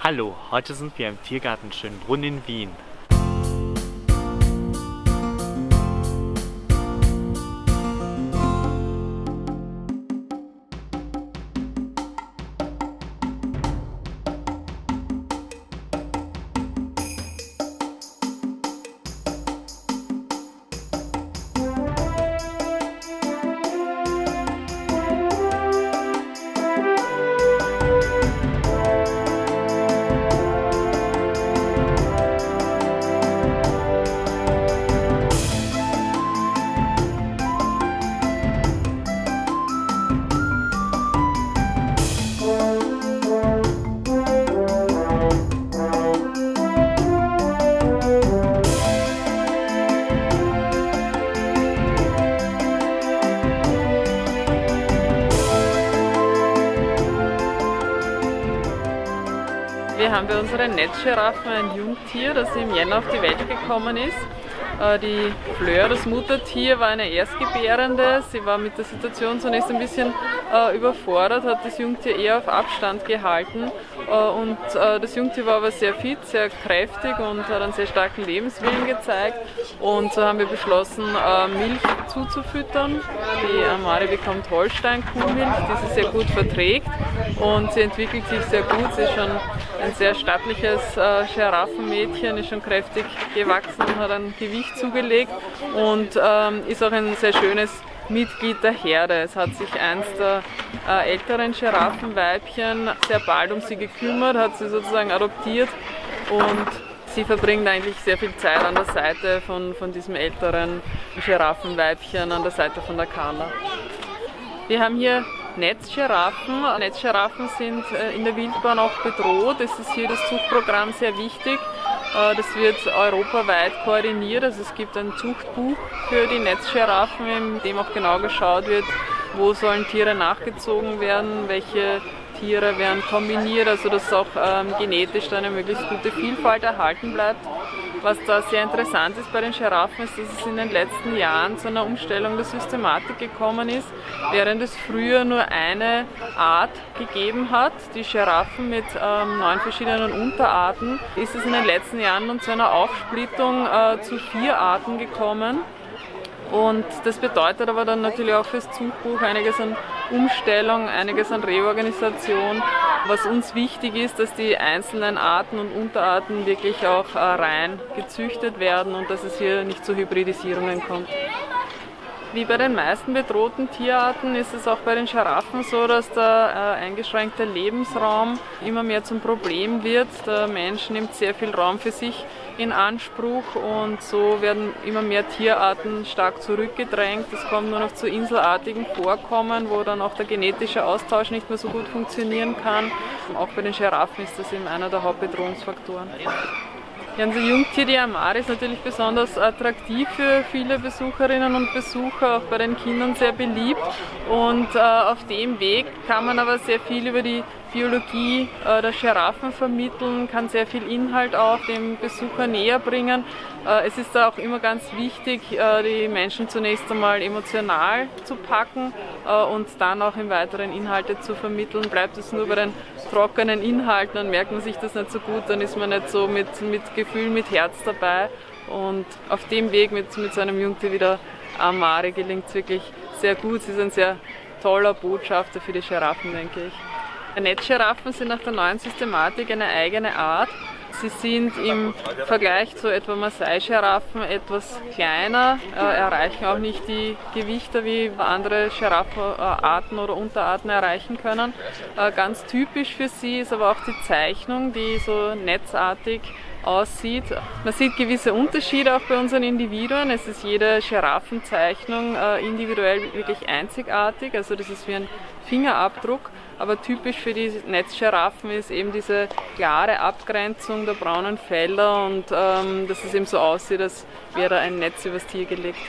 Hallo, heute sind wir im Tiergarten Schönbrunn in Wien. Wir haben bei unseren Netzgiraffen ein Jungtier, das im Jänner auf die Welt gekommen ist. Die Fleur, das Muttertier, war eine Erstgebärende. Sie war mit der Situation zunächst ein bisschen überfordert, hat das Jungtier eher auf Abstand gehalten. Das Jungtier war aber sehr fit, sehr kräftig und hat einen sehr starken Lebenswillen gezeigt. Und so haben wir beschlossen, Milch zuzufüttern. Die Amari bekommt Holstein-Kuhmilch, die sie sehr gut verträgt. Und sie entwickelt sich sehr gut. Sie ist schon ein sehr stattliches Giraffenmädchen, ist schon kräftig gewachsen und hat ein Gewicht zugelegt und ist auch ein sehr schönes Mitglied der Herde. Es hat sich eins der älteren Giraffenweibchen sehr bald um sie gekümmert, hat sie sozusagen adoptiert und sie verbringt eigentlich sehr viel Zeit an der Seite von diesem älteren Giraffenweibchen, an der Seite von der Carla. Wir haben hier Netzgiraffen. Netzgiraffen sind in der Wildbahn auch bedroht. Es ist hier das Zuchtprogramm sehr wichtig. Das wird europaweit koordiniert. Also es gibt ein Zuchtbuch für die Netzgiraffen, in dem auch genau geschaut wird, wo sollen Tiere nachgezogen werden, welche Tiere werden kombiniert, also dass auch genetisch da eine möglichst gute Vielfalt erhalten bleibt. Was da sehr interessant ist bei den Giraffen, ist, dass es in den letzten Jahren zu einer Umstellung der Systematik gekommen ist. Während es früher nur eine Art gegeben hat, die Giraffen mit 9 verschiedenen Unterarten, ist es in den letzten Jahren nun zu einer Aufsplittung zu 4 Arten gekommen. Und das bedeutet aber dann natürlich auch fürs Zuchtbuch einiges an Umstellung, einiges an Reorganisation. Was uns wichtig ist, dass die einzelnen Arten und Unterarten wirklich auch rein gezüchtet werden und dass es hier nicht zu Hybridisierungen kommt. Wie bei den meisten bedrohten Tierarten ist es auch bei den Giraffen so, dass der eingeschränkte Lebensraum immer mehr zum Problem wird. Der Mensch nimmt sehr viel Raum für sich in Anspruch und so werden immer mehr Tierarten stark zurückgedrängt. Es kommt nur noch zu inselartigen Vorkommen, wo dann auch der genetische Austausch nicht mehr so gut funktionieren kann. Auch bei den Giraffen ist das eben einer der Hauptbedrohungsfaktoren. Ja, unser Jungtier, die Amari, ist natürlich besonders attraktiv für viele Besucherinnen und Besucher, auch bei den Kindern sehr beliebt. Und auf dem Weg kann man aber sehr viel über die Biologie der Giraffen vermitteln, kann sehr viel Inhalt auch dem Besucher näher bringen. Es ist da auch immer ganz wichtig, die Menschen zunächst einmal emotional zu packen und dann auch im Weiteren Inhalte zu vermitteln. Bleibt es nur bei den trockenen Inhalten, dann merkt man sich das nicht so gut, dann ist man nicht so mit Gefühl, mit Herz dabei. Und auf dem Weg mit so einem Jungtier wie der Amari gelingt es wirklich sehr gut. Sie ist ein sehr toller Botschafter für die Giraffen, denke ich. Netzgiraffen sind nach der neuen Systematik eine eigene Art. Sie sind im Vergleich zu etwa Maasai-Giraffen etwas kleiner, erreichen auch nicht die Gewichte, wie andere Giraffenarten oder Unterarten erreichen können. Ganz typisch für sie ist aber auch die Zeichnung, die so netzartig aussieht. Man sieht gewisse Unterschiede auch bei unseren Individuen. Es ist jede Giraffenzeichnung individuell wirklich einzigartig, also das ist wie ein Fingerabdruck. Aber typisch für die Netzgiraffen ist eben diese klare Abgrenzung der braunen Felder und dass es eben so aussieht, als wäre ein Netz übers Tier gelegt.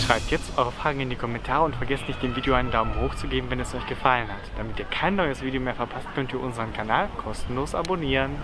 Schreibt jetzt eure Fragen in die Kommentare und vergesst nicht, dem Video einen Daumen hoch zu geben, wenn es euch gefallen hat. Damit ihr kein neues Video mehr verpasst, könnt ihr unseren Kanal kostenlos abonnieren.